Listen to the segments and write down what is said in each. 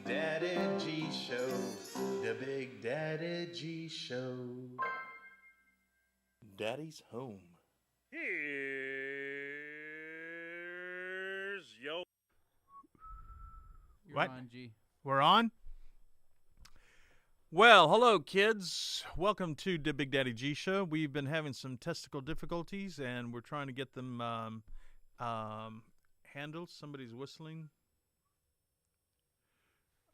Daddy G Show. The Big Daddy G Show. Daddy's home. Here's yo. You're What? on, G. We're on? Well, hello, kids. Welcome to the Big Daddy G Show. We've been having some testicle difficulties, and we're trying to get them handled. Somebody's whistling.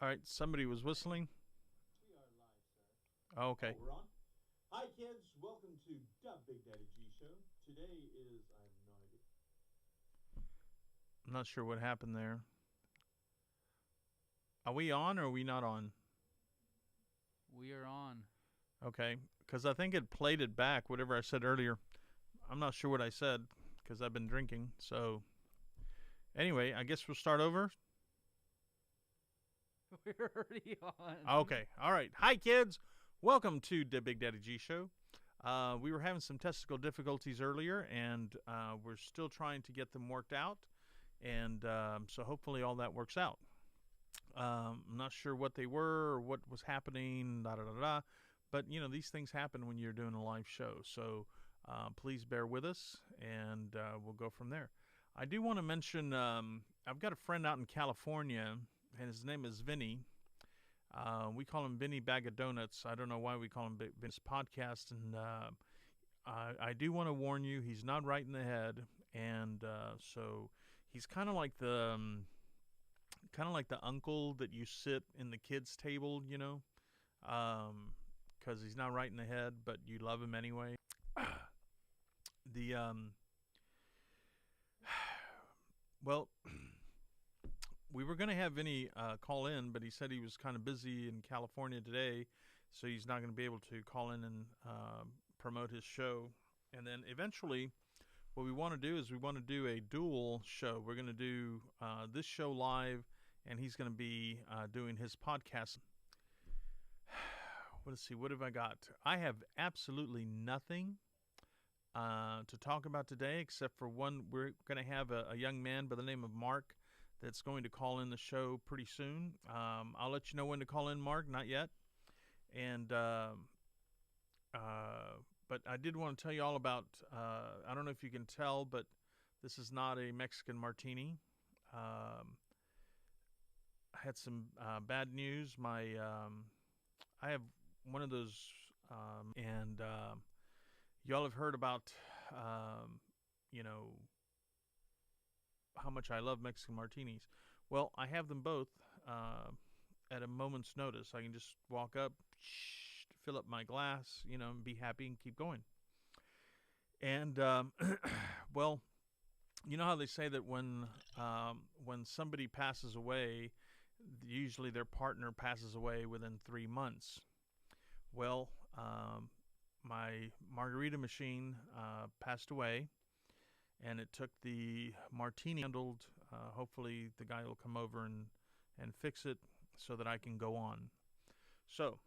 All right, somebody was whistling. We are live, sir. Oh, okay. Oh, we're on? Hi, kids. Welcome to the Big Daddy G Show. Today is, I have no idea. I'm not sure what happened there. Are we on or are we not on? We are on. Okay, because I think it played it back, whatever I said earlier. I'm not sure what I said because I've been drinking. So, anyway, I guess we'll start over. We're already on. Okay. All right. Hi, kids. Welcome to the Big Daddy G Show. We were having some testicle difficulties earlier, and we're still trying to get them worked out. And so hopefully all that works out. I'm not sure what they were or what was happening, but, you know, these things happen when you're doing a live show. So please bear with us, and we'll go from there. I do want to mention I've got a friend out in California, and his name is Vinny. We call him Vinny Bag of Donuts. I don't know why we call him Vinny's podcast. And I do want to warn you, he's not right in the head. And so he's kind of like the uncle that you sit in the kids' table, you know, because he's not right in the head, but you love him anyway. Well, we were going to have Vinny call in, but he said he was kind of busy in California today, so he's not going to be able to call in and promote his show. And then eventually, what we want to do is we want to do a dual show. We're going to do this show live, and he's going to be doing his podcast. Let's see, what have I got? I have absolutely nothing to talk about today, except for one. We're going to have a young man by the name of Mark that's going to call in the show pretty soon. I'll let you know when to call in, Mark. Not yet. And but I did want to tell you all about. I don't know if you can tell, but this is not a Mexican martini. I had some bad news. I have one of those, and y'all have heard about, you know, how much I love Mexican martinis. Well, I have them both at a moment's notice. I can just walk up, fill up my glass, you know, and be happy and keep going. And well, you know how they say that when somebody passes away, usually their partner passes away within 3 months. Well, my margarita machine passed away. And it took the martini handled. Hopefully the guy will come over and fix it so that I can go on. So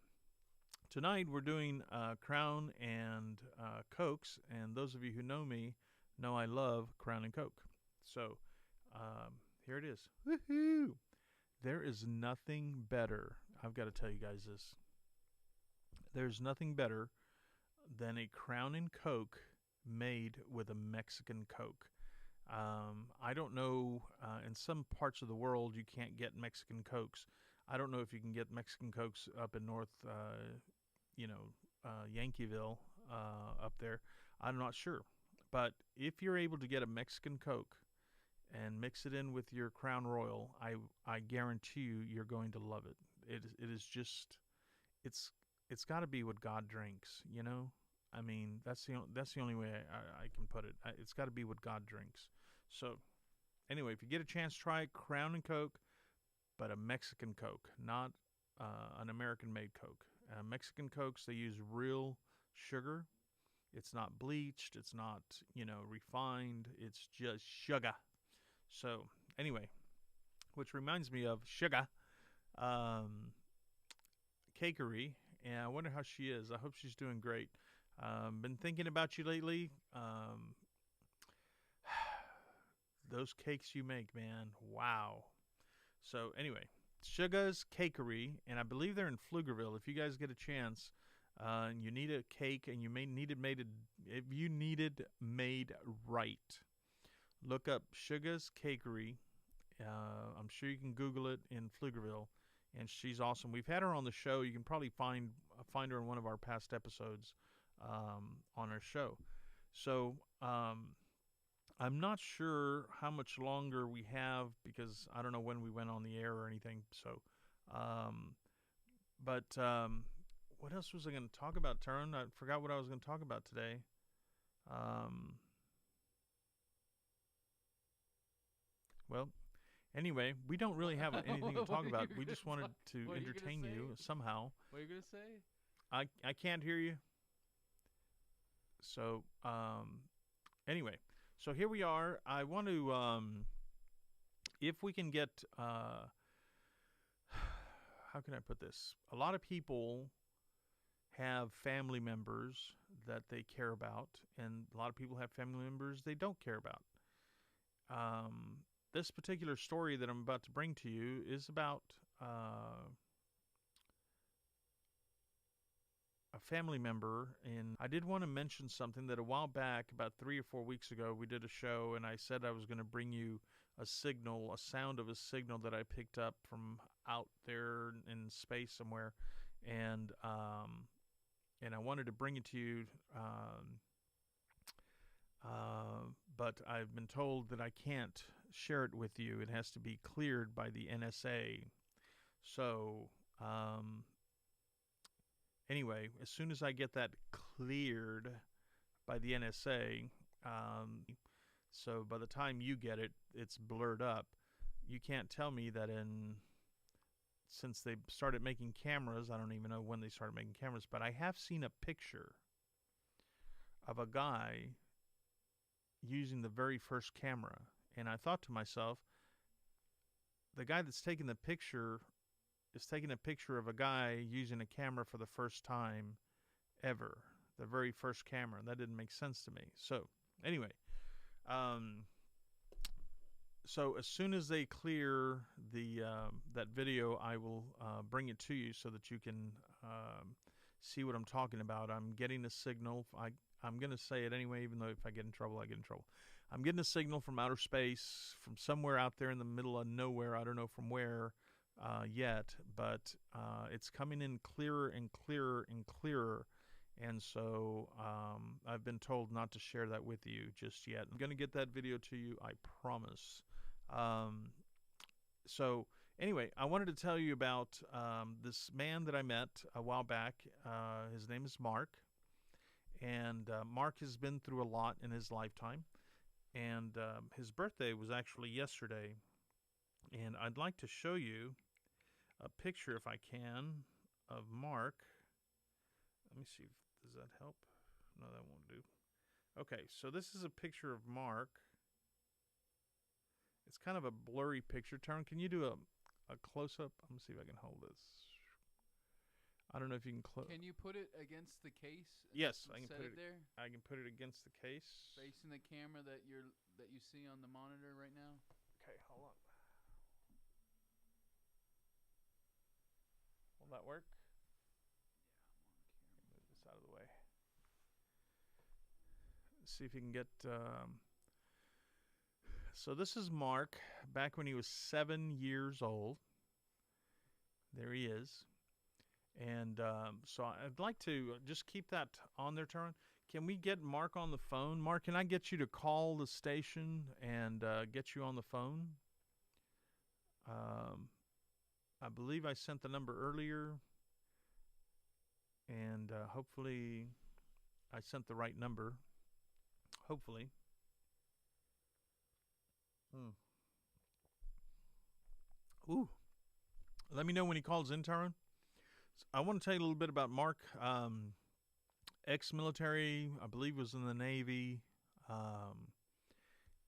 tonight we're doing Crown and Cokes. And those of you who know me know I love Crown and Coke. So here it is. Woohoo! There is nothing better. I've got to tell you guys this. There's nothing better than a Crown and Coke made with a Mexican Coke. I don't know, in some parts of the world you can't get Mexican Cokes. I don't know if you can get Mexican Cokes up in North, Yankeeville, up there. I'm not sure. But if you're able to get a Mexican Coke and mix it in with your Crown Royal, I guarantee you're going to love it. It is just, it's got to be what God drinks, you know? I mean, that's the only way I can put it. It's got to be what God drinks. So, anyway, if you get a chance, try Crown and Coke, but a Mexican Coke, not an American-made Coke. Mexican Cokes, they use real sugar. It's not bleached. It's not, refined. It's just sugar. So, anyway, which reminds me of sugar, Cakery, and I wonder how she is. I hope she's doing great. Been thinking about you lately. Those cakes you make, man. Wow. So anyway, Suga's Cakery, and I believe they're in Pflugerville. If you guys get a chance, and you need a cake, and you may need it made, if you need it made right, look up Suga's Cakery. I'm sure you can Google it in Pflugerville, and she's awesome. We've had her on the show. You can probably find her in one of our past episodes on our show. So I'm not sure how much longer we have because I don't know when we went on the air or anything. So, but what else was I going to talk about, Taryn? I forgot what I was going to talk about today. Well, anyway, we don't really have anything to talk about. We just wanted to entertain you somehow. What are you gonna say? I can't hear you. So, anyway, so here we are. I want to, if we can get, how can I put this? A lot of people have family members that they care about, and a lot of people have family members they don't care about. This particular story that I'm about to bring to you is about a family member, and I did want to mention something that a while back, about 3 or 4 weeks ago, we did a show, and I said I was going to bring you a sound of a signal that I picked up from out there in space somewhere, and I wanted to bring it to you, but I've been told that I can't share it with you. It has to be cleared by the NSA. So, anyway, as soon as I get that cleared by the NSA, so by the time you get it, it's blurred up. You can't tell me that since they started making cameras, I don't even know when they started making cameras, but I have seen a picture of a guy using the very first camera. And I thought to myself, the guy that's taking the picture is taking a picture of a guy using a camera for the first time ever. The very first camera. That didn't make sense to me. So, anyway, so as soon as they clear that video, I will bring it to you so that you can see what I'm talking about. I'm getting a signal. I'm going to say it anyway, even though if I get in trouble, I get in trouble. I'm getting a signal from outer space, from somewhere out there in the middle of nowhere. I don't know from where yet, but it's coming in clearer and clearer and clearer. And so I've been told not to share that with you just yet. I'm going to get that video to you, I promise. So anyway, I wanted to tell you about this man that I met a while back. His name is Mark. And Mark has been through a lot in his lifetime. And his birthday was actually yesterday. And I'd like to show you a picture, if I can, of Mark. Let me see. Does that help? No, that won't do. Okay, so this is a picture of Mark. It's kind of a blurry picture. Taryn, can you do a close-up? I'm going to see if I can hold this. I don't know if you can close. Can you put it against the case? Yes, I can Set put it there, I can put it against the case. facing the camera that you see on the monitor right now. Okay, hold on. Will that work? Move this out of the way. Let's see if you can get. So this is Mark back when he was 7 years old. There he is. And so I'd like to just keep that on there, Taryn. Can we get Mark on the phone? Mark, can I get you to call the station and get you on the phone? I believe I sent the number earlier. And hopefully I sent the right number. Hopefully. Ooh. Let me know when he calls in, Taryn. I want to tell you a little bit about Mark. Ex-military, I believe was in the Navy.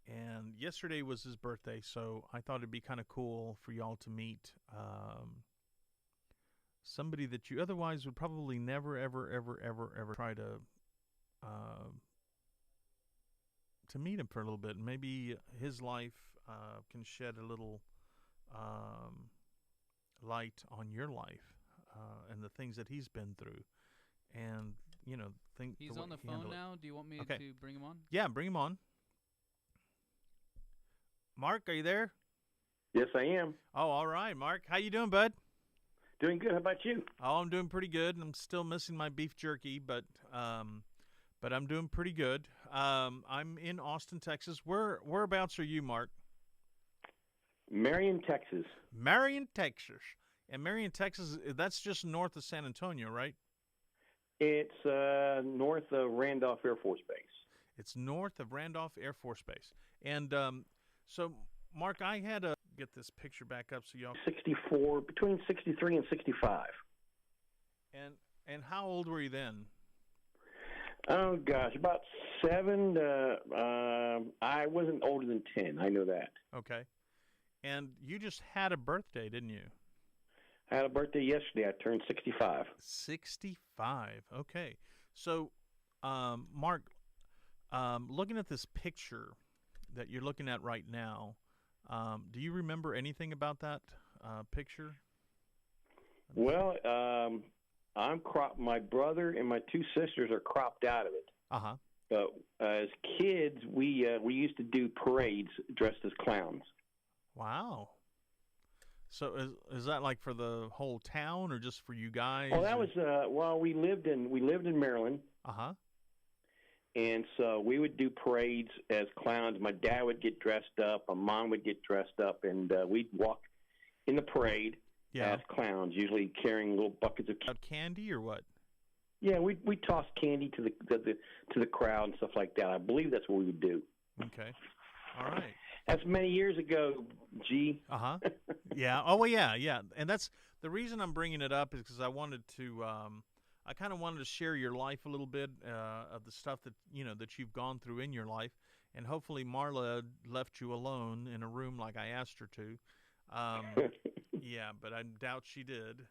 And yesterday was his birthday, so I thought it'd be kind of cool for y'all to meet somebody that you otherwise would probably never, ever, ever, ever, ever try to meet him for a little bit. Maybe his life can shed a little light on your life and the things that he's been through, and think He's way on the he phone handled it. now. Do you want me Okay. to bring him on? Yeah, bring him on. Mark, are you there? Yes, I am. Oh, all right, Mark. How you doing, bud? Doing good. How about you? Oh, I'm doing pretty good. I'm still missing my beef jerky, but I'm doing pretty good. I'm in Austin, Texas. Whereabouts are you, Mark? Marion, Texas. Marion, Texas. And Marion, Texas, that's just north of San Antonio, right? It's north of Randolph Air Force Base. It's north of Randolph Air Force Base. And so, Mark, I had to get this picture back up so y'all. 64, between 63 and 65. And how old were you then? Oh, gosh, about 7. I wasn't older than 10. I know that. Okay. And you just had a birthday, didn't you? I had a birthday yesterday. I turned 65. 65. Okay. So, Mark, looking at this picture that you're looking at right now, do you remember anything about that picture? Well, I'm cropped. My brother and my 2 sisters are cropped out of it. Uh-huh. But as kids, we used to do parades dressed as clowns. Wow. So is that like for the whole town or just for you guys? Oh, that was well, we lived in Maryland. Uh-huh. And so we would do parades as clowns. My dad would get dressed up. My mom would get dressed up, and we'd walk in the parade as clowns, usually carrying little buckets of candy or what? Yeah, we toss candy to the crowd and stuff like that. I believe that's what we would do. Okay. All right. That's many years ago, G. Uh-huh. Yeah. Oh, well, yeah. And that's the reason I'm bringing it up is because I wanted to I kind of wanted to share your life a little bit of the stuff that that you've gone through in your life, and hopefully Marla left you alone in a room like I asked her to. Yeah, but I doubt she did.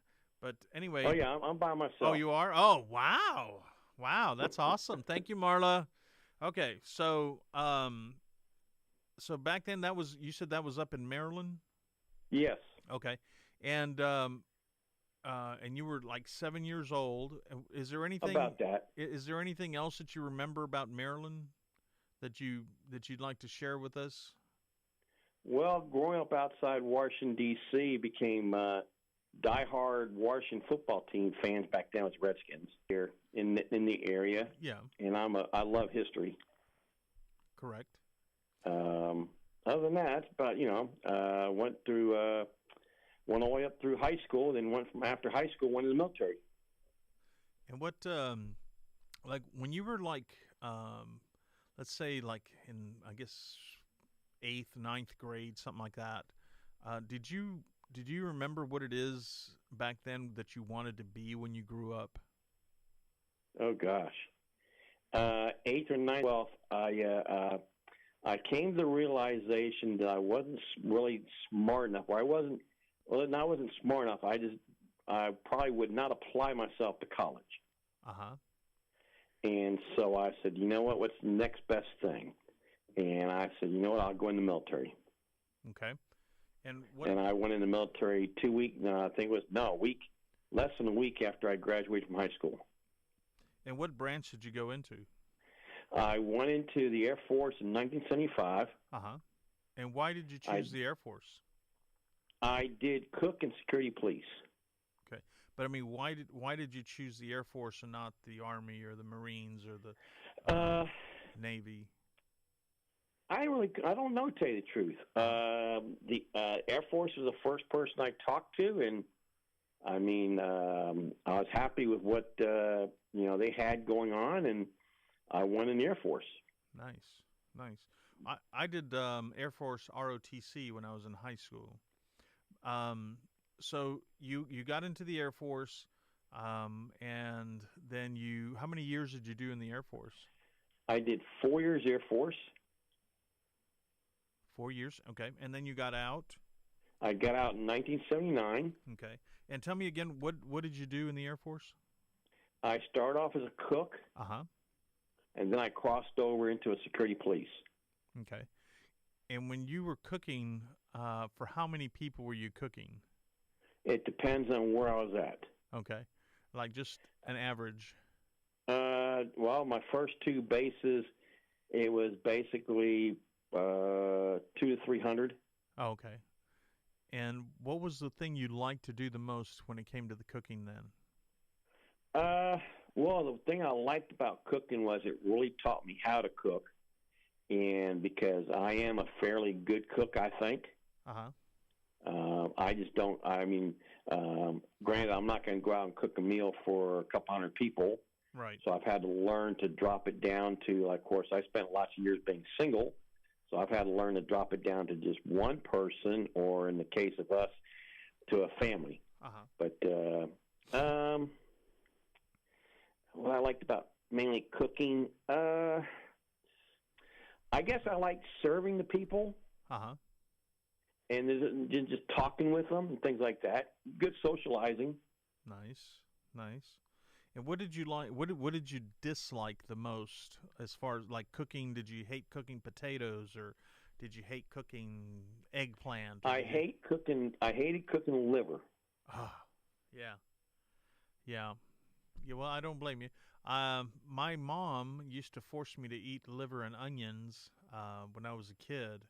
But anyway. Oh yeah, I'm by myself. Oh, you are? Oh, wow, that's awesome. Thank you, Marla. Okay, so so back then you said that was up in Maryland? Yes. Okay, and you were like 7 years old. Is there anything about that? Is there anything else that you remember about Maryland that you'd like to share with us? Well, growing up outside Washington D.C., became diehard Washington football team fans back then. With Redskins here in the area. Yeah, and I love history. Correct. Other than that, but went all the way up through high school, then went from after high school, went in the military. And what, like when you were like, let's say like in, I guess, 8th, 9th grade, something like that, did you remember what it is back then that you wanted to be when you grew up? Oh gosh, 8th or 9th. Well, I came to the realization that I wasn't really smart enough, or I wasn't smart enough. I probably would not apply myself to college. Uh-huh. And so I said, you know what? What's the next best thing? And I said, you know what? I'll go in the military. Okay. And I went in the military 2 weeks. No, I think it was a week, less than a week after I graduated from high school. And what branch did you go into? I went into the Air Force in 1975. Uh-huh. And why did you choose the Air Force? I did cook and security police. Okay. But I mean, why did you choose the Air Force and not the Army or the Marines or the Navy? I don't know, to tell you the truth. The Air Force was the first person I talked to, and I mean, I was happy with what they had going on, and I went in the Air Force. Nice. I did Air Force ROTC when I was in high school. So you got into the Air Force, and then how many years did you do in the Air Force? I did 4 years Air Force. 4 years, okay. And then you got out? I got out in 1979. Okay. And tell me again, what did you do in the Air Force? I started off as a cook. Uh-huh. And then I crossed over into a security police. Okay. And when you were cooking, for how many people were you cooking? It depends on where I was at. Okay, like just an average. Well, my first two bases, it was basically 200 to 300. Oh, okay. And what was the thing you liked to do the most when it came to the cooking then? Well, the thing I liked about cooking was it really taught me how to cook, and because I am a fairly good cook, I think. I just don't. I mean, granted, I'm not going to go out and cook a meal for a couple hundred people. Right. So I've had to learn to drop it down to, like, of course, I spent lots of years being single, so I've had to learn to drop it down to just one person, or in the case of us, to a family. But what I liked about mainly cooking, I guess I liked serving the people. And just talking with them and things like that. Good socializing. Nice, nice. And what did you like? What did you dislike the most as far as like cooking? Did you hate cooking potatoes, or did you hate cooking eggplant? I hated cooking liver. Yeah. Well, I don't blame you. My mom used to force me to eat liver and onions when I was a kid,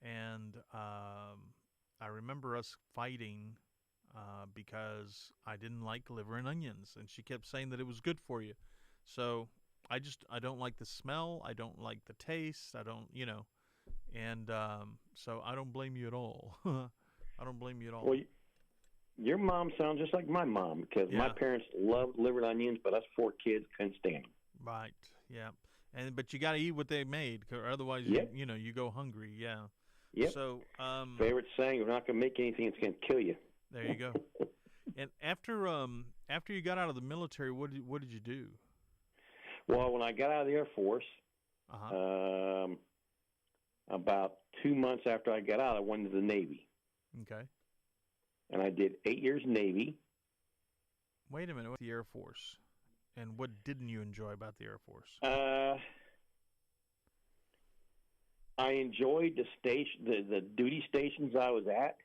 and I remember us fighting because I didn't like liver and onions, and she kept saying that it was good for you. So I don't like the smell. I don't like the taste. I don't, and so I don't blame you at all. I don't blame you at all. Well, your mom sounds just like my mom, because my parents loved liver and onions, but us four kids couldn't stand them. Right. Yeah. But you got to eat what they made, or otherwise you go hungry. Yeah. Yep. So favorite saying: "We're not going to make anything that's going to kill you." There you go. And after you got out of the military, what did you do? Well, when I got out of the Air Force, about 2 months after I got out, I went into the Navy. Okay. And I did 8 years Navy. Wait a minute, with the Air Force, and what didn't you enjoy about the Air Force? I enjoyed the duty stations I was at.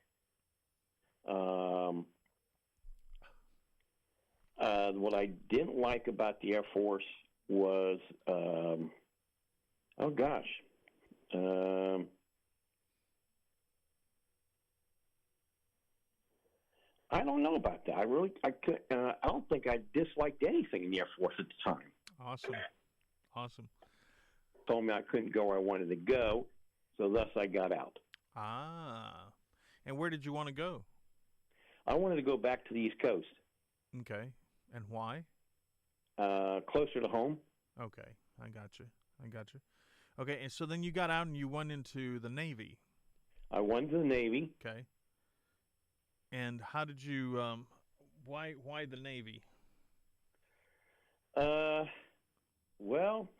What I didn't like about the Air Force was, I don't know about that. I don't think I disliked anything in the Air Force at the time. Awesome. Told me I couldn't go where I wanted to go, so thus I got out. And where did you want to go? I wanted to go back to the East Coast. Okay. And why? Closer to home. Okay. I got you. Okay, and so then you got out and you went into the Navy. I went into the Navy. Okay. And how did you, why the Navy? Well,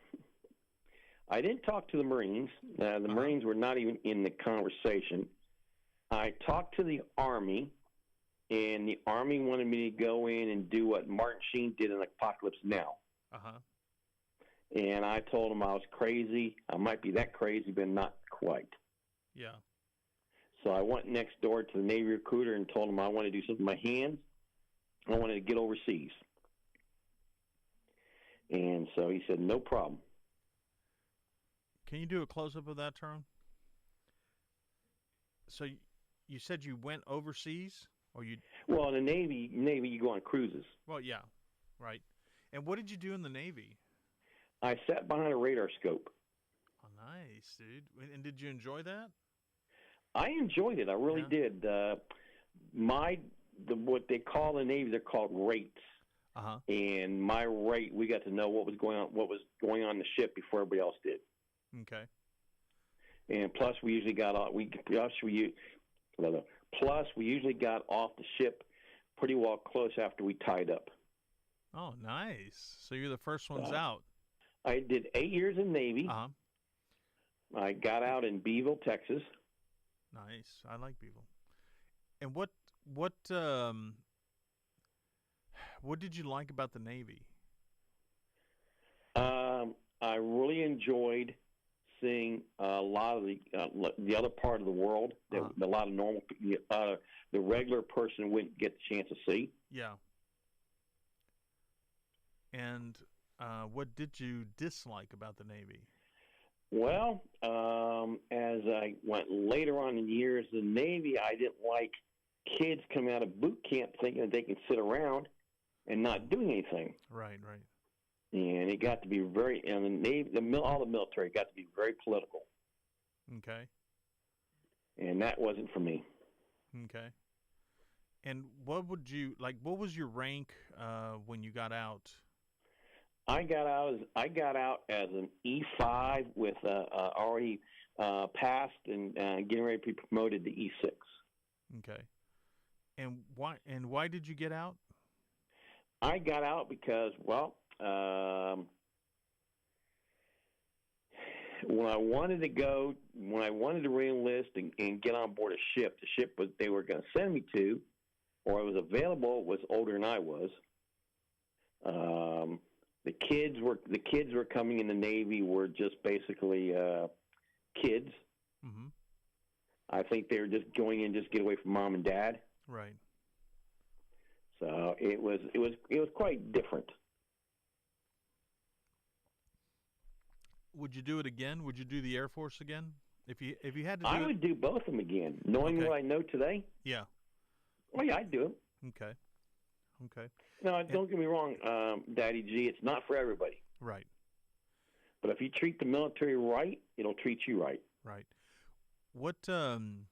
I didn't talk to the Marines. The Marines were not even in the conversation. I talked to the Army, and the Army wanted me to go in and do what Martin Sheen did in Apocalypse Now. And I told him I was crazy. I might be that crazy, but not quite. Yeah. So I went next door to the Navy recruiter and told him I wanted to do something with my hands. I wanted to get overseas. And so he said, no problem. Can you do a close-up of that, Tyrone? So you said you went overseas? Or you? Well, in the Navy, you go on cruises. Well, yeah, right. And what did you do in the Navy? I sat behind a radar scope. Oh, nice, dude. And did you enjoy that? I enjoyed it. I really did. What they call in the Navy, they're called rates. And my rate, we got to know what was going on in the ship before everybody else did. Okay. And plus, we usually got off. Plus, we usually got off the ship pretty well close after we tied up. Oh, nice. So you're the first ones out. I did 8 years in Navy. I got out in Beeville, Texas. Nice. I like Beeville. And what did you like about the Navy? I really enjoyed seeing a lot of the other part of the world that a lot of normal, the regular person wouldn't get the chance to see. Yeah. And what did you dislike about the Navy? Well, as I went later on in years, the Navy, I didn't like kids coming out of boot camp thinking that they can sit around and not doing anything. Right, right. And it got to be very, and the Navy, all the military got to be very political. Okay. And that wasn't for me. Okay. And what would you like? What was your rank when you got out? I got out as an E5 with already passed and getting ready to be promoted to E6. Okay. And why did you get out? I got out because, well, when I wanted to re-enlist and get on board a ship, the ship they were going to send me to, or it was available, was older than I was. The kids were coming in the Navy were just basically kids. Mm-hmm. I think they were just going in just to get away from mom and dad. Right. So it was quite different. Would you do it again? Would you do the Air Force again? If you had to do I would do both of them again, knowing what I know today. Yeah. Oh yeah, I'd do it. Okay. Okay. No, don't get me wrong, Daddy G. It's not for everybody. Right. But if you treat the military right, it'll treat you right. Right. What kind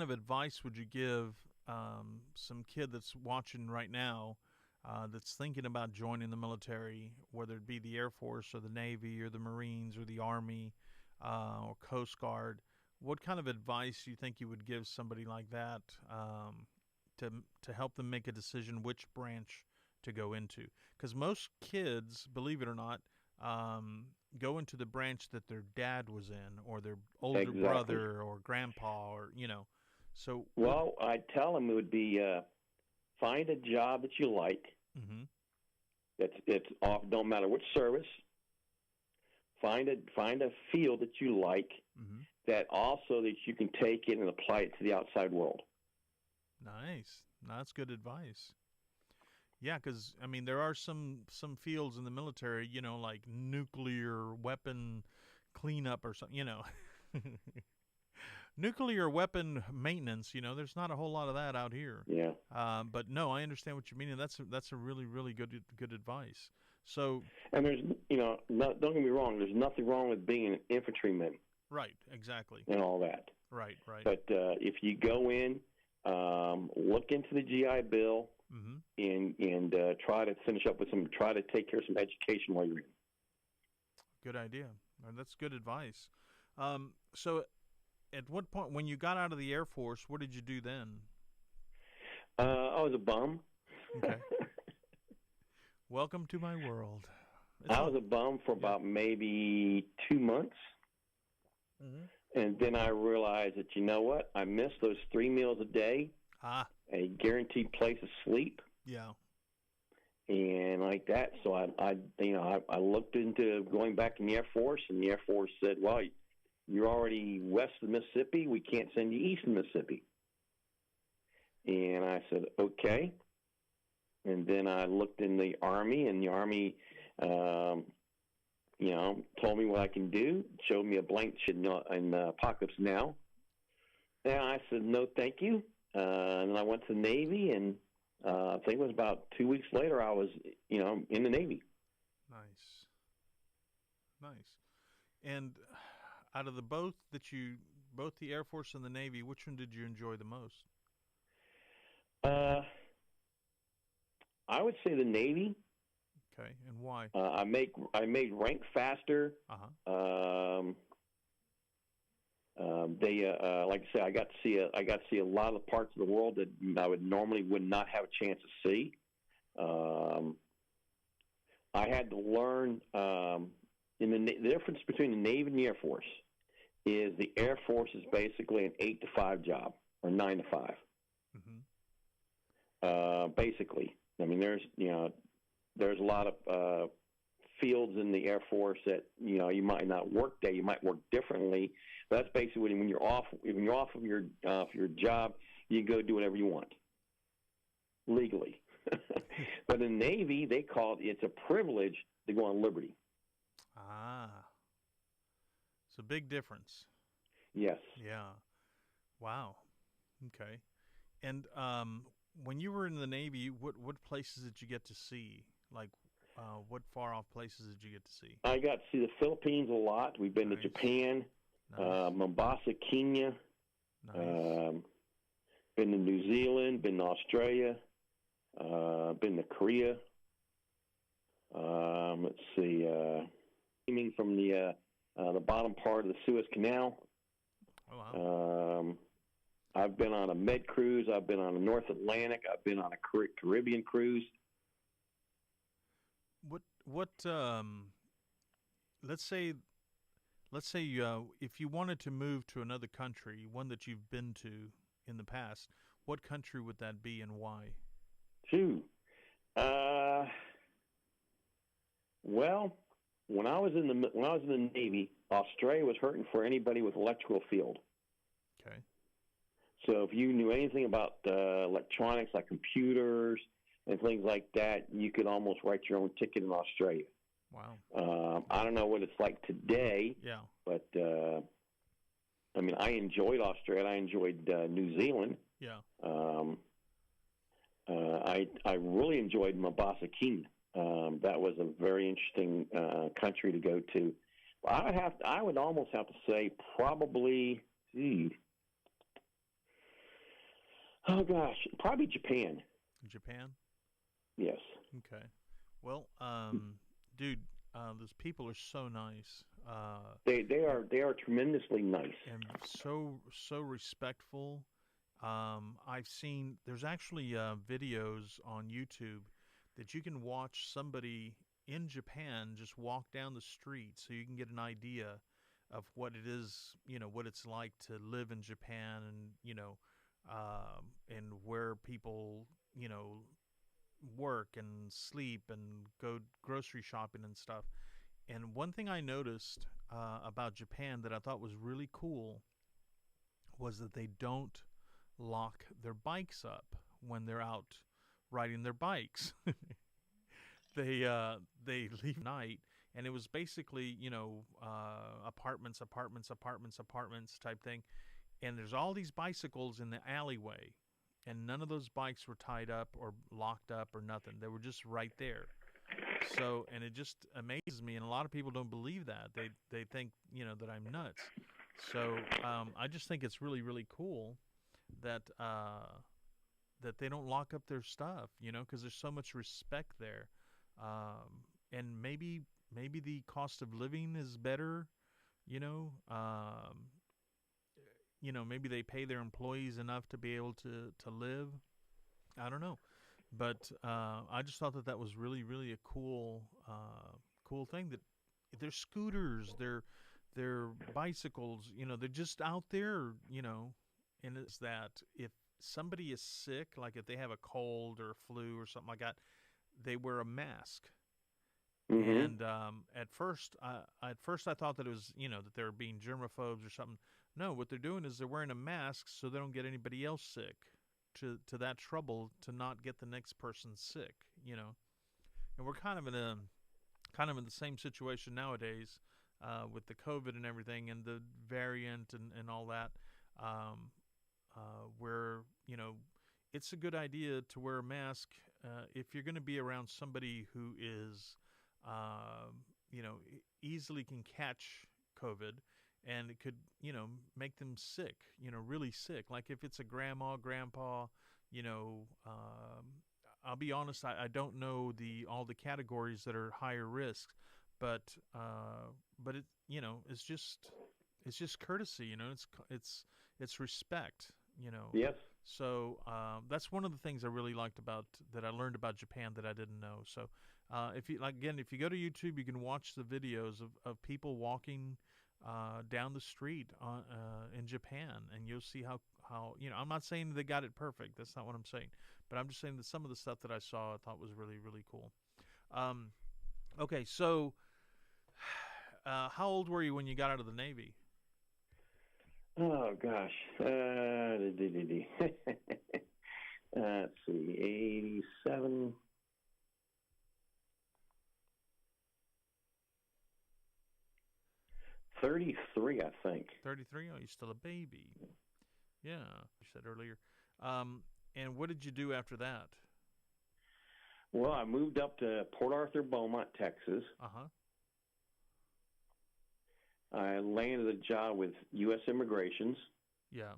of advice would you give some kid that's watching right now that's thinking about joining the military, whether it be the Air Force or the Navy or the Marines or the Army or Coast Guard? What kind of advice do you think you would give somebody like that to help them make a decision which branch to go into? Because most kids, believe it or not, go into the branch that their dad was in, or their older brother, or grandpa, or So well, I tell them it would be find a job that you like. Mm-hmm. It's off. Don't matter which service. Find a field that you like. Mm-hmm. That also that you can take it and apply it to the outside world. Nice. That's good advice. Yeah, because I mean, there are some fields in the military, like nuclear weapon cleanup or something, nuclear weapon maintenance. There's not a whole lot of that out here. Yeah. But no, I understand what you mean, and that's a really, really good advice. So. And there's, don't get me wrong. There's nothing wrong with being an infantryman. Right. Exactly. And all that. Right. Right. But if you go in, look into the GI Bill. Mm-hmm. And try to finish up with try to take care of some education while you're in. Good idea. That's good advice. So at what point, when you got out of the Air Force, what did you do then? I was a bum. Okay. Welcome to my world. I was a bum for about maybe 2 months. Mm-hmm. And then I realized that, you know what? I missed those 3 meals a day. A guaranteed place of sleep. Yeah. And like that, so I looked into going back in the Air Force, and the Air Force said, "Well, you're already west of Mississippi. We can't send you east of Mississippi." And I said, "Okay." And then I looked in the Army, and the Army, told me what I can do, showed me a blank sheet in Apocalypse Now. And I said, "No, thank you." And then I went to the Navy, and I think it was about 2 weeks later I was, in the Navy. Nice. And out of both the Air Force and the Navy, which one did you enjoy the most? I would say the Navy. Okay, and why? I made rank faster. Uh-huh. They, like I said, I got to see a lot of the parts of the world that I would not have a chance to see. I had to learn the difference between the Navy and the Air Force is the Air Force is basically an 8 to 5 job or 9 to 5. Mm-hmm. Basically, I mean, there's a lot of fields in the Air Force that you might not work there. You might work differently. But that's basically when you're off. When you're off of your job, you can go do whatever you want legally. But in the Navy, they call it's a privilege to go on liberty. Ah, it's a big difference. Yes. Yeah. Wow. Okay. And when you were in the Navy, what places did you get to see? Like, what far off places did you get to see? I got to see the Philippines a lot. We've been Nice. to Japan, Nice. Mombasa, Kenya. Nice. Been to New Zealand. Been to Australia. Been to Korea. Let's see. Aiming from the bottom part of the Suez Canal. Oh, wow. I've been on a Med cruise. I've been on a North Atlantic. I've been on a Caribbean cruise. What let's say if you wanted to move to another country, one that you've been to in the past, what country would that be and why? Phew. Well, when I was in the Navy, Australia was hurting for anybody with electrical field. Okay. So if you knew anything about electronics, like computers and things like that, you could almost write your own ticket in Australia. Wow. I don't know what it's like today, Yeah. but I mean, I enjoyed Australia. I enjoyed New Zealand. Yeah. I really enjoyed Mombasa, Kenya. That was a very interesting country to go to. I would almost have to say probably. Oh gosh, probably Japan. Japan? Yes. Okay. Well, dude, those people are so nice. They are tremendously nice. And so respectful. I've seen there's actually videos on YouTube that you can watch somebody in Japan just walk down the street, so you can get an idea of what it is, what it's like to live in Japan, and where people, work and sleep and go grocery shopping and stuff. And one thing I noticed about Japan that I thought was really cool was that they don't lock their bikes up when they're out riding their bikes. They leave at night, and it was basically apartments type thing. And there's all these bicycles in the alleyway, and none of those bikes were tied up or locked up or nothing. They were just right there. So, and it just amazes me, and a lot of people don't believe that. They think, that I'm nuts. So, I just think it's really, really cool that that they don't lock up their stuff, because there's so much respect there. And maybe the cost of living is better, maybe they pay their employees enough to be able to live. I don't know. But I just thought that was really, really a cool thing, that their scooters, their bicycles, they're just out there, and it's that if somebody is sick, like if they have a cold or a flu or something like that, they wear a mask. Mm-hmm. And at first I thought that it was, that they were being germaphobes or something. No, what they're doing is they're wearing a mask so they don't get anybody else sick, to that trouble to not get the next person sick, And we're kind of in the same situation nowadays with the COVID and everything, and the variant and all that, where, it's a good idea to wear a mask if you're going to be around somebody who is, easily can catch COVID, and it could, make them sick, really sick. Like if it's a grandma, grandpa, I'll be honest, I don't know all the categories that are higher risk, but it, it's just courtesy, it's respect, Yes. So that's one of the things I really liked that I learned about Japan that I didn't know. So if you go to YouTube, you can watch the videos of people walking down the street in Japan, and you'll see how I'm not saying they got it perfect. That's not what I'm saying. But I'm just saying that some of the stuff that I saw I thought was really, really cool. Okay, so how old were you when you got out of the Navy? Oh gosh. Let's see, 87. 33, I think. 33? Oh, you're still a baby. Yeah, you said earlier. Um, and what did you do after that? Well, I moved up to Port Arthur, Beaumont, Texas. Uh-huh. I landed a job with U.S. Immigrations. Yeah.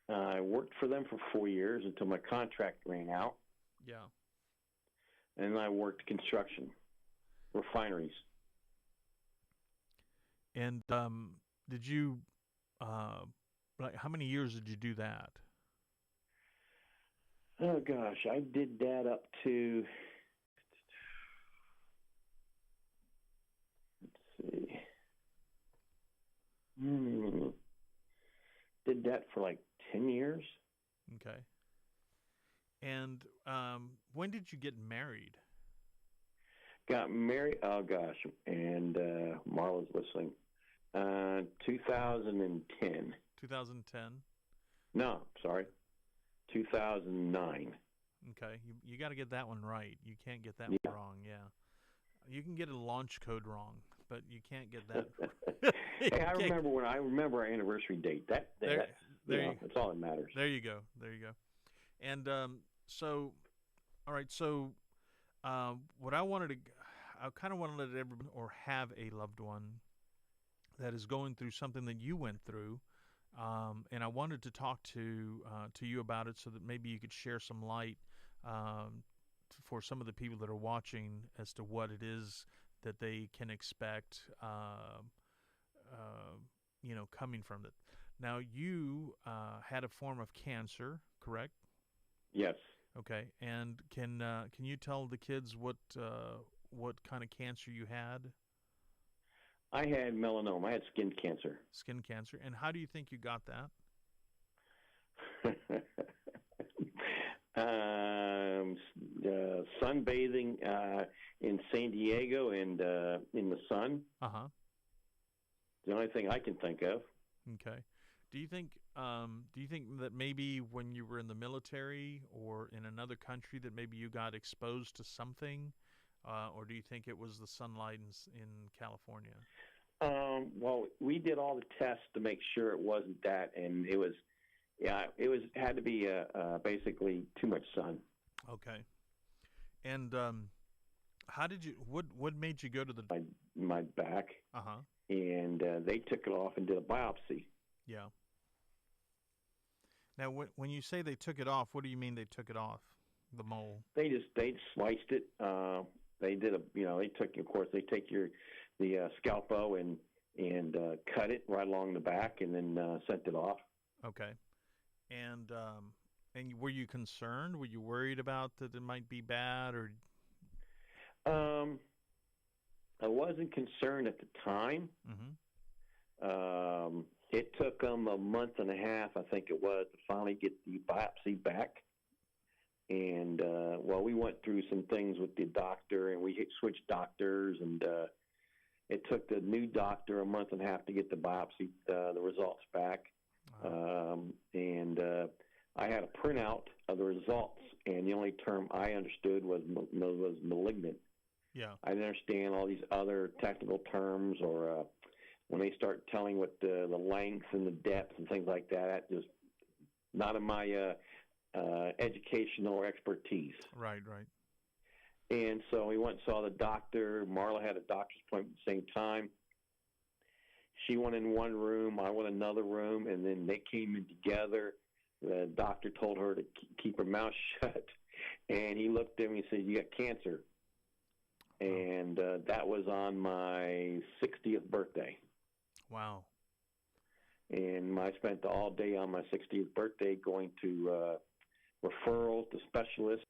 I worked for them for 4 years until my contract ran out. Yeah. And then I worked construction, refineries. And did you, like, how many years did you do that? Oh, gosh. I did that up to, let's see. Did that for like 10 years. Okay. And when did you get married? Got married, oh, gosh. And Marla's listening. 2010. 2010. No, sorry. 2009. Okay. You got to get that one right. You can't get that Yeah. one wrong. Yeah. You can get a launch code wrong, but you can't get that. Hey, I remember our anniversary date. That's all that matters. There you go. There you go. And so, all right. So, what I kind of want to let everyone or have a loved one that is going through something that you went through, and I wanted to talk to you about it so that maybe you could share some light for some of the people that are watching as to what it is that they can expect, coming from it. Now, you had a form of cancer, correct? Yes. Okay, and can you tell the kids what kind of cancer you had? I had melanoma. I had skin cancer. Skin cancer, and how do you think you got that? Sunbathing in San Diego and in the sun. Uh-huh. The only thing I can think of. Okay. Do you think that maybe when you were in the military or in another country that maybe you got exposed to something, or do you think it was the sunlight in California? Well, we did all the tests to make sure it wasn't that, and it had to be basically too much sun. Okay. And what made you go to the my back? Uh-huh. And they took it off and did a biopsy. Yeah. Now, when you say they took it off, what do you mean they took it off? The mole? They sliced it. They did they take the scalpel and cut it right along the back and then sent it off. Okay. And were you concerned? Were you worried about that it might be bad or? I wasn't concerned at the time. Mm-hmm. It took them a month and a half, I think it was, to finally get the biopsy back. And, we went through some things with the doctor, and we switched doctors, and it took the new doctor a month and a half to get the biopsy, the results back. Wow. And I had a printout of the results, and the only term I understood was malignant. Yeah. I didn't understand all these other technical terms, or when they start telling what the length and the depth and things like that, that just not in my educational expertise. Right. And so we went and saw the doctor. Marla had a doctor's appointment at the same time. She went in one room, I went in another room, and then they came in together. The doctor told her to keep her mouth shut, and he looked at me and said, "You got cancer." And that was on my 60th birthday. Wow. And I spent all day on my 60th birthday going to referrals to specialists,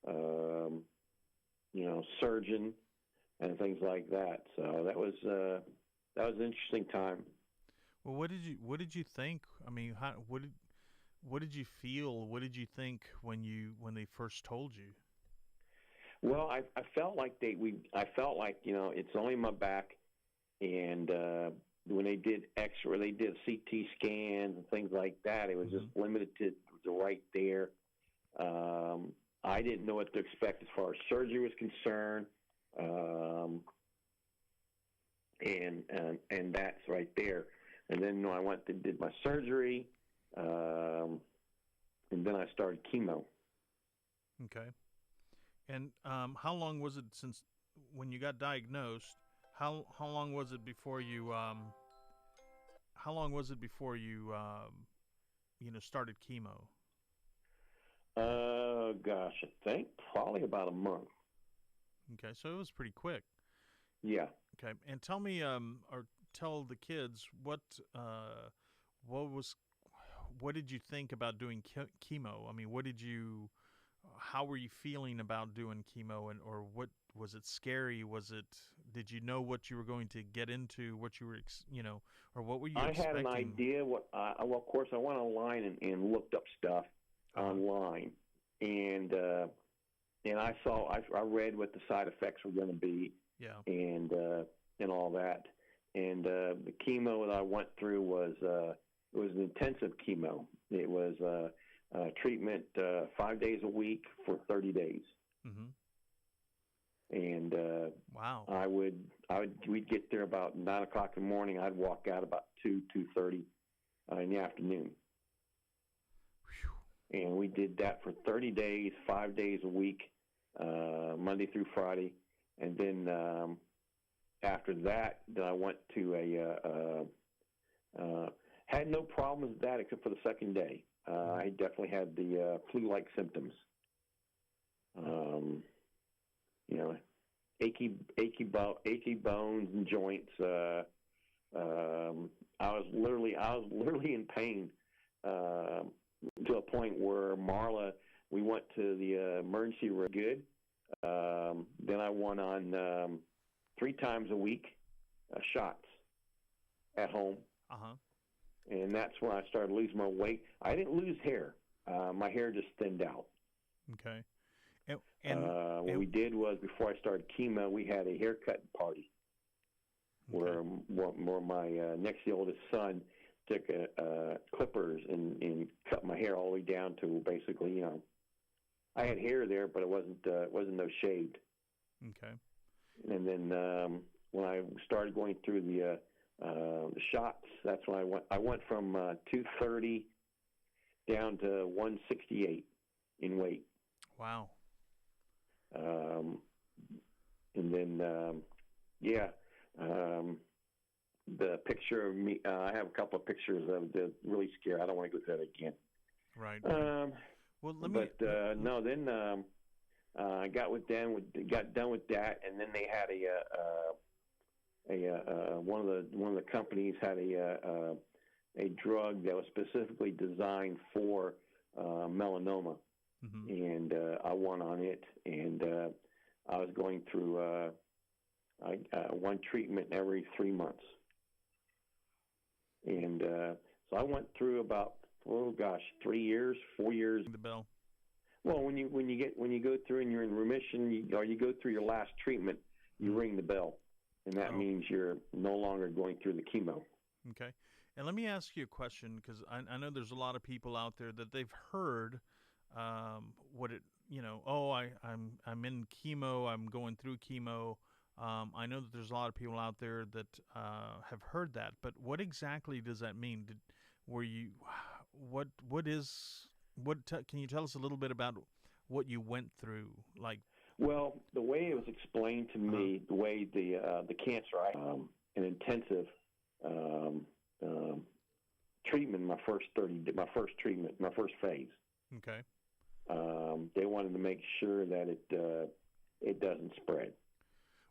surgeon, and things like that. So that was an interesting time. Well, what did you think? I mean, what did you feel? What did you think when they first told you? Well, I felt like I felt like, it's only my back, and when they did X-ray, they did CT scans and things like that. It was just limited to right there. I didn't know what to expect as far as surgery was concerned, and that's right there. And then I went and did my surgery, and then I started chemo. Okay. And how long was it since when you got diagnosed? How long was it before you started chemo? Gosh, I think probably about a month. Okay, so it was pretty quick. Yeah. Okay, and tell me, or tell the kids what did you think about doing chemo? I mean, how were you feeling about doing chemo, or what was it scary? Did you know what you were going to get into? What you were, or what were you expecting? I had an idea. Well, of course, I went online and looked up stuff online, and I read what the side effects were going to be. Yeah. And all that, and the chemo that I went through was it was an intensive chemo. It was treatment 5 days a week for 30 days. Mm-hmm. And wow. We'd get there about 9 o'clock in the morning. I'd walk out about 2:30 in the afternoon. Whew. And we did that for 30 days, 5 days a week, Monday through Friday. And then after that, I went to had no problems with that except for the second day. I definitely had the flu-like symptoms. Achy bones and joints. I was literally in pain to a point where Marla, we went to the emergency room. Good. Then I went on 3 times a week shots at home. And that's when I started losing my weight. I didn't lose hair. My hair just thinned out. Okay. What we did was, before I started chemo, we had a haircut party. Okay. where my next oldest son took clippers and cut my hair all the way down to basically, I had hair there, but it wasn't no shaved. Okay. And then when I started going through the shots, that's when I went from 230 down to 168 in weight. Wow. And then the picture of me, I have a couple of pictures of the really scary. I don't want to go through that again. Right. Well, let me. But no, then I got done with that, and then they had one of the companies had a drug that was specifically designed for melanoma, and I won on it, and I was going through one treatment every 3 months, and so I went through about 3 years, 4 years. The bell. Well, when you go through and you're in remission, you go through your last treatment, you ring the bell, and that means you're no longer going through the chemo. Okay. And let me ask you a question, because I know there's a lot of people out there that they've heard what it, I'm in chemo, I'm going through chemo. I know that there's a lot of people out there that have heard that, but what exactly does that mean? Can you tell us a little bit about what you went through? Well, the way it was explained to me, the way the cancer, an intensive treatment, my first treatment, my first phase. Okay. They wanted to make sure that it doesn't spread.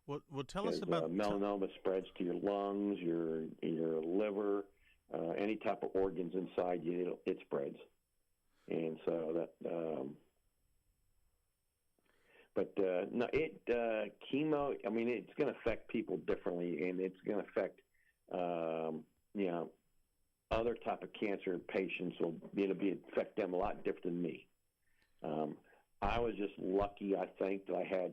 Well, tell us about melanoma spreads to your lungs, your liver, any type of organs inside you. It spreads, and so that. No, chemo. I mean, it's going to affect people differently, and it's going to affect, other type of cancer patients will affect them a lot different than me. I was just lucky, I think, that I had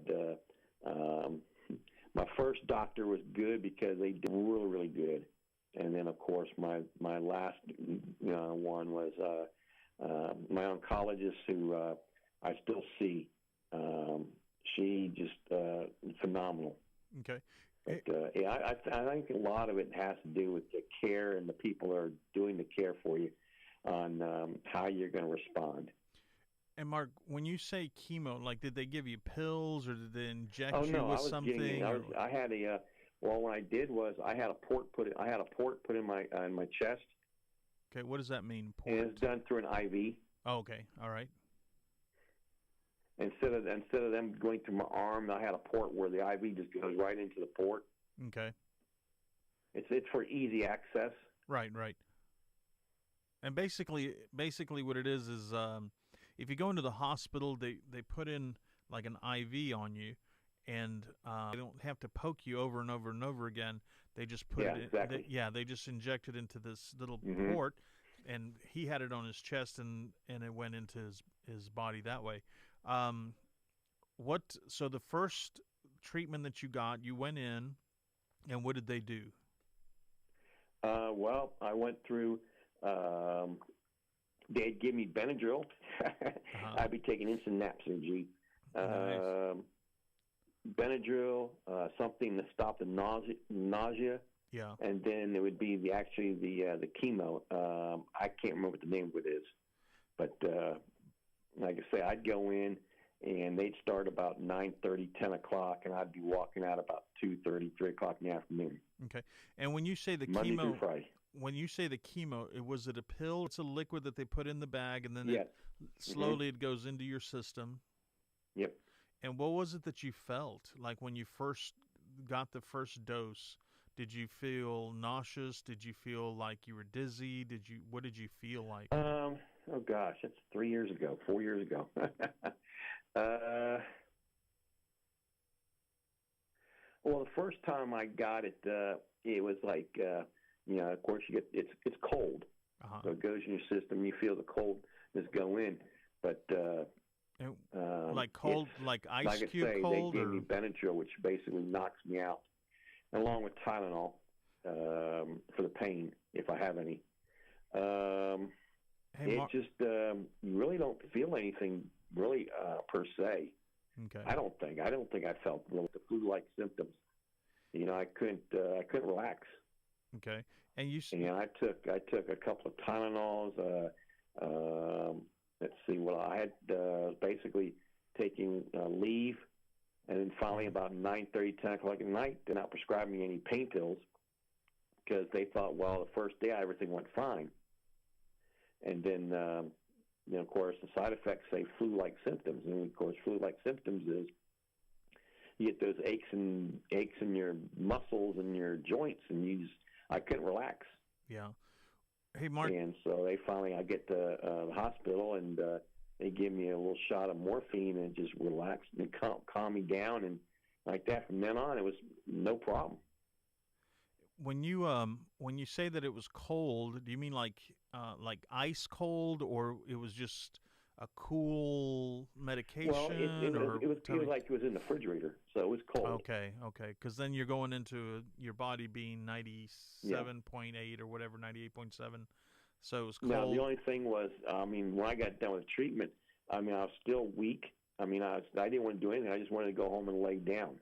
my first doctor was good because they did really, really good. And then, of course, my last one was my oncologist, who I still see. She just phenomenal. Okay. But yeah, I think a lot of it has to do with the care and the people that are doing the care for you on how you're going to respond. And Mark, when you say chemo, like, did they give you pills or did they inject Oh you no, with I was something? getting. I had a. Well, what I did was I had a port put in my chest, Okay, what does that mean? Port. and it's done through an IV. Oh, okay, all right. Instead of them going through my arm, I had a port where the IV just goes right into the port. Okay. It's for easy access. Right. And basically what it is if you go into the hospital, they put in like an IV on you, and they don't have to poke you over and over and over again. They just put it in. Exactly. They just inject it into this little Mhm. port, and he had it on his chest, and it went into his body that way. So the first treatment that you got, you went in, and what did they do? Well, I went through. They'd give me Benadryl. I'd be taking instant Napsyn. Nice. Benadryl, something to stop the nausea, Yeah. and then it would be the chemo. I can't remember what the name of it is, but like I say, I'd go in, and they'd start about 9:30, 10 o'clock, and I'd be walking out about 2:30, 3 o'clock in the afternoon. Okay. And when you say the Monday chemo, through Friday. when you say the chemo, was it a pill? It's a liquid that they put in the bag, and then Yes. slowly it goes into your system. Yep. And what was it that you felt like when you first got the first dose? Did you feel nauseous? Did you feel like you were dizzy? What did you feel like? Oh gosh, that's 4 years ago. Well, the first time I got it, it was like, of course it's cold, Uh-huh. so it goes in your system. You feel the coldness go in, but And, like cold, like ice like I cube say, cold, they gave or me Benadryl, which basically knocks me out, along with Tylenol for the pain if I have any. hey, You really don't feel anything really per se. okay, I don't think I felt really the flu-like symptoms. I couldn't relax. okay, and you I took a couple of Tylenols. Let's see. Well, I had basically taking leave, and then finally about 9:30, 10 o'clock at night, they're not prescribing me any pain pills because they thought, well, the first day everything went fine, and then of course the side effects say flu-like symptoms, and of course flu-like symptoms is you get those aches in your muscles and your joints, and I couldn't relax. yeah. Hey, Mark. And so I get to the hospital, and they give me a little shot of morphine and just relax and calm me down, and like that from then on, it was no problem. When you say that it was cold, do you mean like ice cold, or it was just a cool medication? Well, it was like it was in the refrigerator, so it was cold. Okay, because then you're going into your body being 97.8 or whatever, 98.7, so it was cold. Now, the only thing was, when I got done with treatment, I was still weak. I didn't want to do anything. I just wanted to go home and lay down.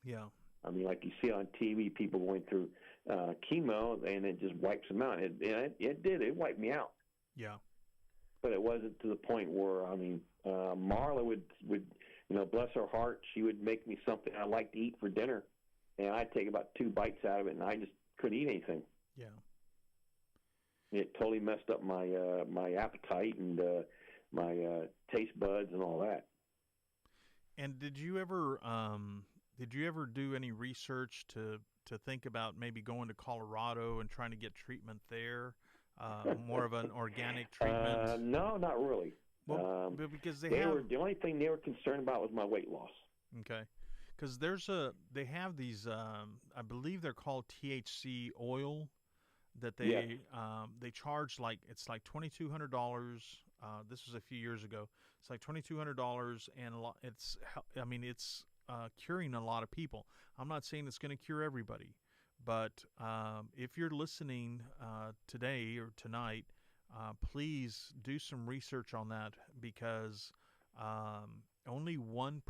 Yeah. Like you see on TV, people going through chemo, and it just wipes them out. It did. It wiped me out. Yeah. But it wasn't to the point where, Marla would, bless her heart, she would make me something I like to eat for dinner, and I'd take about 2 bites out of it, and I just couldn't eat anything. Yeah. It totally messed up my my appetite and my taste buds and all that. And did you ever do any research to think about maybe going to Colorado and trying to get treatment there? More of an organic treatment? No, not really. Well, because the only thing they were concerned about was my weight loss. Okay, because they have these I believe they're called THC oil that they charge, like it's like $2,200 This was a few years ago. It's like $2,200, and a lot. I mean, it's curing a lot of people. I'm not saying it's going to cure everybody, but if you're listening today or tonight, please do some research on that, because only 1%,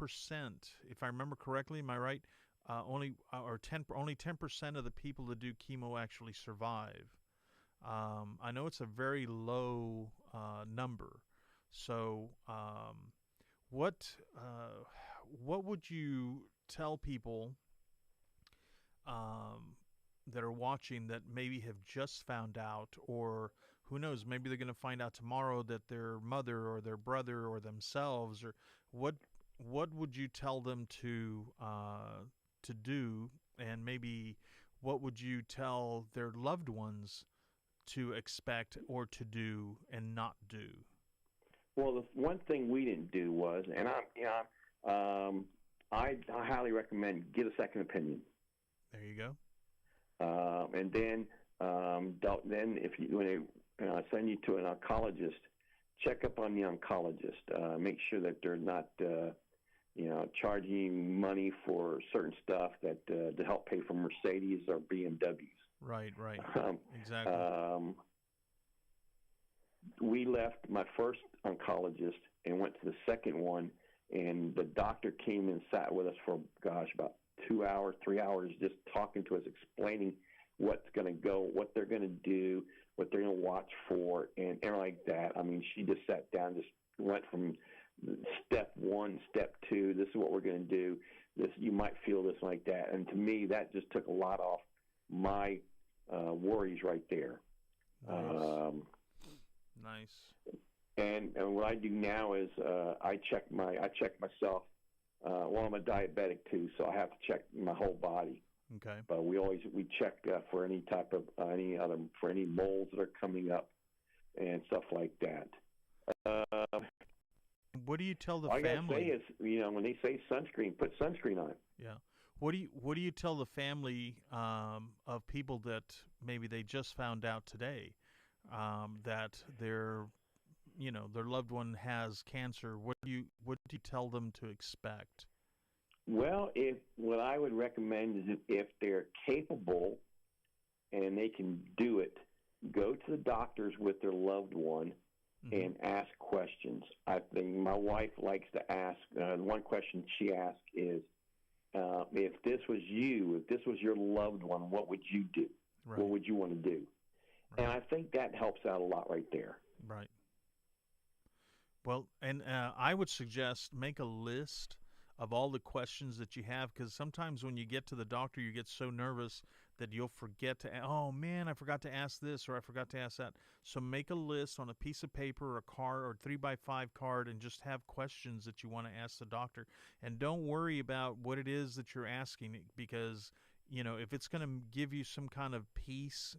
if I remember correctly, am I right? Only 10% of the people that do chemo actually survive. I know it's a very low number. So, what would you tell people that are watching that maybe have just found out, or who knows, maybe they're going to find out tomorrow that their mother or their brother or themselves, or what would you tell them to do, and maybe what would you tell their loved ones to expect or to do and not do? Well, the one thing we didn't do was, and I highly recommend get a second opinion. There you go. And then if when they send you to an oncologist, check up on the oncologist. Make sure that they're not charging money for certain stuff that to help pay for Mercedes or BMWs. Right. Exactly. We left my first oncologist and went to the second one, and the doctor came and sat with us for, about 2 hours, 3 hours, just talking to us, explaining what's going to go, what they're going to do, what they're going to watch for, and like that. I mean, she just sat down, just went from step one, step two, this is what we're going to do, this, you might feel this, like that. And to me, that just took a lot off my worries right there. Nice. And what I do now is I check myself. Well, I'm a diabetic too, so I have to check my whole body. Okay. But we check for any type of for any moles that are coming up and stuff like that. What do you tell the all family? All I gotta say is, when they say sunscreen, put sunscreen on. Yeah. What do you tell the family of people that maybe they just found out today that their loved one has cancer? What do you tell them to expect? Well, what I would recommend is if they're capable and they can do it, go to the doctors with their loved one and ask questions. I think my wife likes to ask. One question she asks is, if this was you, if this was your loved one, what would you do? Right. What would you want to do? Right. And I think that helps out a lot right there. Right. Well, and I would suggest make a list of all the questions that you have, because sometimes when you get to the doctor, you get so nervous that you'll forget to, oh man, I forgot to ask this or I forgot to ask that. So make a list on a piece of paper or a card or 3x5 card and just have questions that you want to ask the doctor. And don't worry about what it is that you're asking, because, if it's going to give you some kind of peace,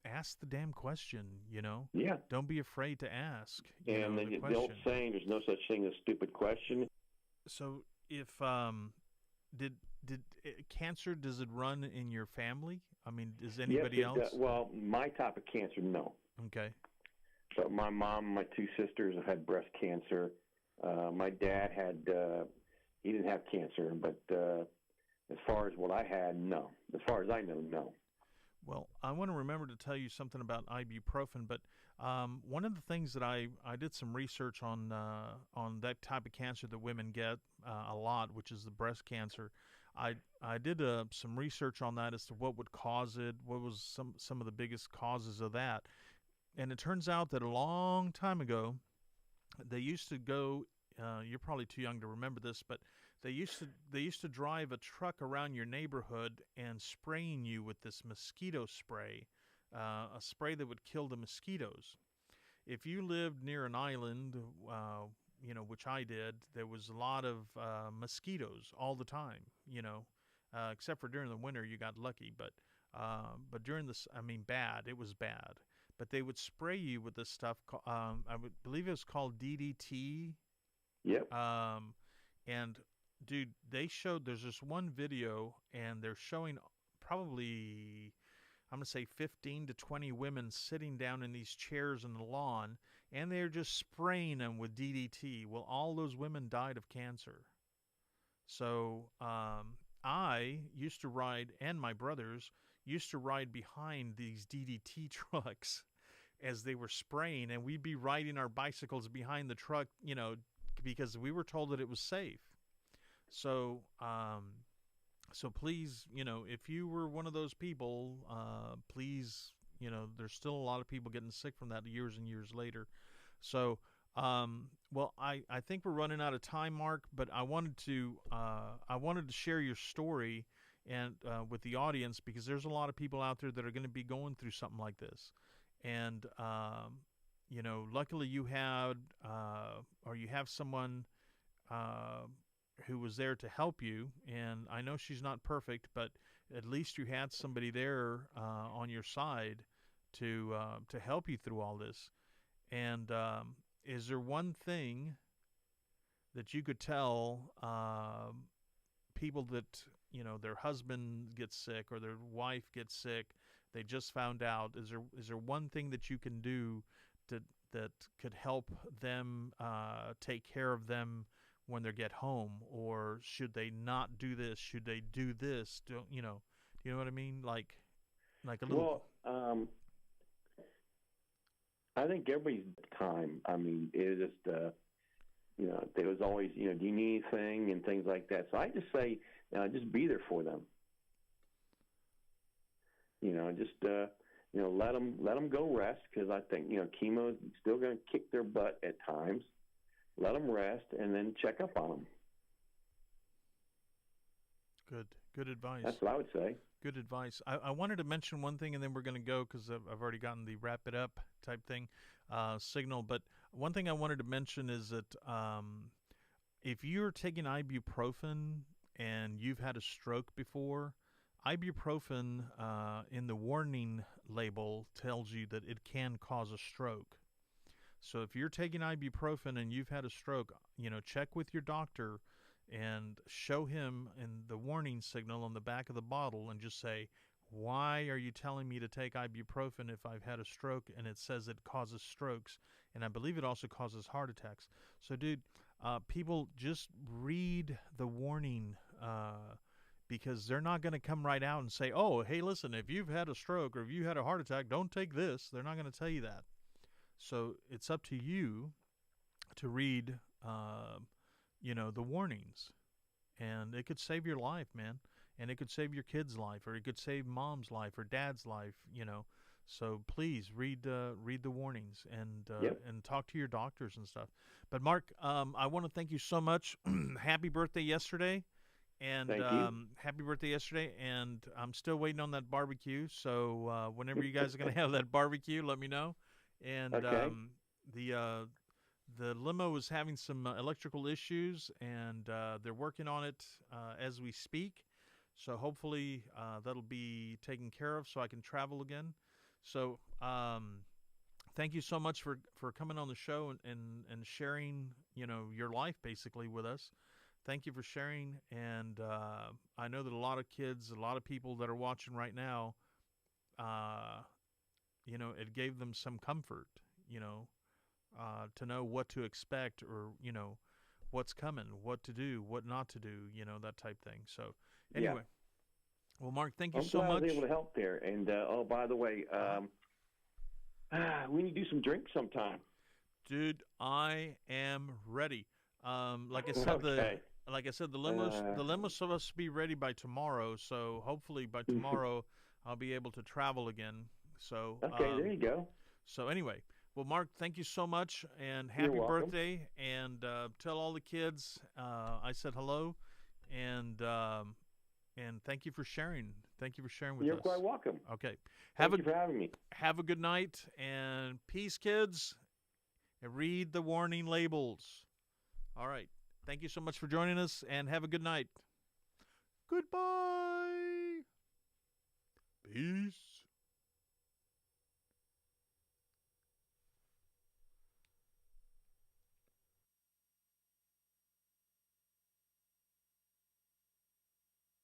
ask the damn question, Yeah. Don't be afraid to ask. And the old saying, there's no such thing as stupid question. So if, did cancer, does it run in your family? I mean, does anybody else? Well, my type of cancer, no. Okay. So my mom and my two sisters have had breast cancer. My dad he didn't have cancer, but as far as what I had, no. As far as I know, no. Well, I want to remember to tell you something about ibuprofen, but one of the things that I did some research on that type of cancer that women get a lot, which is the breast cancer. I did some research on that as to what would cause it, what was some of the biggest causes of that. And it turns out that a long time ago, they used to go, you're probably too young to remember this, but they used to drive a truck around your neighborhood and spraying you with this mosquito spray, a spray that would kill the mosquitoes. If you lived near an island, which I did, there was a lot of mosquitoes all the time, except for during the winter, you got lucky. But during this, bad, it was bad. But they would spray you with this stuff, I would believe it was called DDT. Yep. And dude, there's this one video, and they're showing probably, I'm going to say 15 to 20 women sitting down in these chairs in the lawn, and they're just spraying them with DDT. Well, all those women died of cancer. So I used to ride, and my brothers used to ride behind these DDT trucks as they were spraying, and we'd be riding our bicycles behind the truck, because we were told that it was safe. So, so please, if you were one of those people, please, there's still a lot of people getting sick from that years and years later. So, well, I think we're running out of time, Mark, but I wanted to share your story and with the audience, because there's a lot of people out there that are going to be going through something like this. And, luckily you had, or you have someone who was there to help you. And I know she's not perfect, but at least you had somebody there on your side to help you through all this. And is there one thing that you could tell people that, their husband gets sick or their wife gets sick, they just found out? Is there one thing that you can do that could help them take care of them when they get home? Or should they not do this? Should they do this? Do you know what I mean? Like a little. Well, I think everybody's time. I mean, it was just, there was always, do you need anything and things like that. So I just say, just be there for them. Just let them go rest, because I think chemo is still going to kick their butt at times. Let them rest, and then check up on them. Good advice. That's what I would say. Good advice. I wanted to mention one thing, and then we're going to go, because I've already gotten the wrap it up type thing signal. But one thing I wanted to mention is that if you're taking ibuprofen and you've had a stroke before, ibuprofen in the warning label tells you that it can cause a stroke. So if you're taking ibuprofen and you've had a stroke, check with your doctor and show him in the warning signal on the back of the bottle and just say, why are you telling me to take ibuprofen if I've had a stroke and it says it causes strokes? And I believe it also causes heart attacks. So, dude, people, just read the warning, because they're not going to come right out and say, oh, hey, listen, if you've had a stroke or if you had a heart attack, don't take this. They're not going to tell you that. So it's up to you to read, the warnings. And it could save your life, man. And it could save your kid's life, or it could save mom's life or dad's life, So please read the warnings and talk to your doctors and stuff. But Mark, I want to thank you so much. Happy birthday yesterday. And happy birthday yesterday. And I'm still waiting on that barbecue. So whenever you guys are going to have that barbecue, let me know. And okay. The limo is having some electrical issues, and they're working on it as we speak. So hopefully that'll be taken care of so I can travel again. So thank you so much for coming on the show and sharing, your life basically with us. Thank you for sharing. And I know that a lot of kids, a lot of people that are watching right now, it gave them some comfort, to know what to expect, or, what's coming, what to do, what not to do, that type thing. So anyway. Yeah. Well, Mark, thank you I'm so glad much. I was able to help there. And, by the way, we need to do some drinks sometime. Dude, I am ready. Like I said, Okay. the limo's supposed to be ready by tomorrow. So hopefully by tomorrow I'll be able to travel again. So Okay, there you go. So anyway, well, Mark, thank you so much, and You're happy welcome. birthday. And tell all the kids I said hello, and thank you for sharing. Thank you for sharing with You're us. quite welcome. Okay. Thank you for having me. Have a good night, and peace, kids. And read the warning labels. All right. Thank you so much for joining us, and have a good night. Goodbye. Peace.